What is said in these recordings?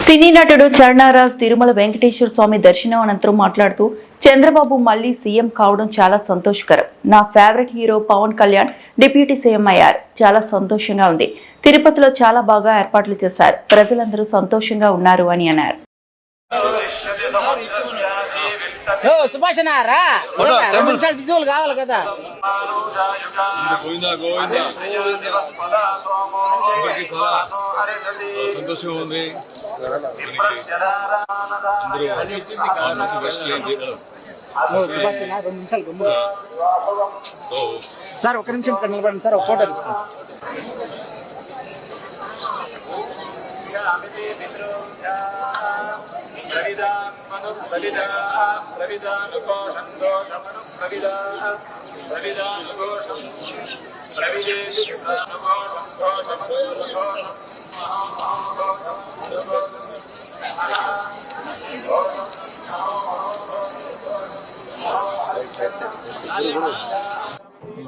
సినీ నటుడు చరణరాజ్ తిరుమల వెంకటేశ్వర స్వామి దర్శనం అనంతరం మాట్లాడుతూ చంద్రబాబు మళ్లీ సీఎం కావడం చాలా సంతోషకరం. నా favourite hero Pawan Kalyan deputy CM అయ్యారు. చాలా సంతోషంగా ఉంది. తిరుపతిలో చాలా బాగా ఏర్పాట్లు చేశారు. ప్రజలందరూ సంతోషంగా ఉన్నారు అని అన్నారు. విజువల్ కావాలి కదా. సంతోషంగా ఉంది. సార్ ఒక నిమిషం ఇక్కడ నిలబడండి సార్, ఒక ఫోటో తీసుకోండి.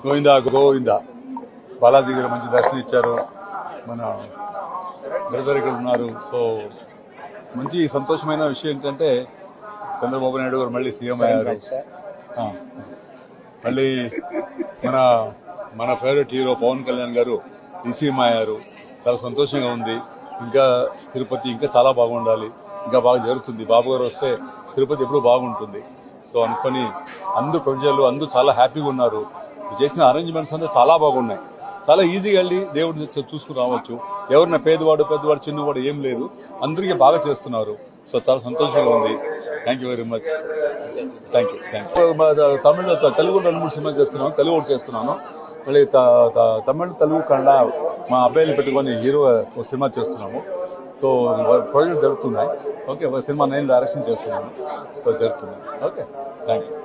గోవిందా గోవిందా. బాలాజీ గారు మంచి దర్శనం ఇచ్చారు. మన బ్రదర్ ఇక్కడ ఉన్నారు. సో మంచి సంతోషమైన విషయం ఏంటంటే చంద్రబాబు నాయుడు గారు మళ్ళీ సీఎం అయ్యారు. మళ్ళీ మన ఫేవరెట్ హీరో పవన్ కళ్యాణ్ గారు సీఎం అయ్యారు. చాలా సంతోషంగా ఉంది. ఇంకా తిరుపతి ఇంకా చాలా బాగుండాలి, ఇంకా బాగా జరుగుతుంది. బాబు గారు వస్తే తిరుపతి ఎప్పుడూ బాగుంటుంది. సో అనుకొని అందరూ ప్రజలు అందరూ చాలా హ్యాపీగా ఉన్నారు. చేసిన అరేంజ్మెంట్స్ అంతా చాలా బాగున్నాయి. చాలా ఈజీగా వెళ్ళి దేవుడిని చూసుకుని రావచ్చు. ఎవరిన పేదవాడు చిన్నవాడు ఏం లేదు, అందరికీ బాగా చేస్తున్నారు. సో చాలా సంతోషంగా ఉంది. Thank you very much. Thank you. Tamil Telugu 2-3 సినిమాలు చేస్తున్నాను. తెలుగు ఒకటి చేస్తున్నాను. మళ్ళీ తమిళ తెలుగు కన్నడ మా అబ్బాయిలు పెట్టుకొని హీరో ఒక సినిమా చేస్తున్నాము. సో ప్రాజెక్ట్ జరుగుతున్నాయి. ఓకే, ఒక సినిమా నేను డైరెక్షన్ చేస్తున్నాను. సో జరుగుతున్నాయి. Okay, thank you.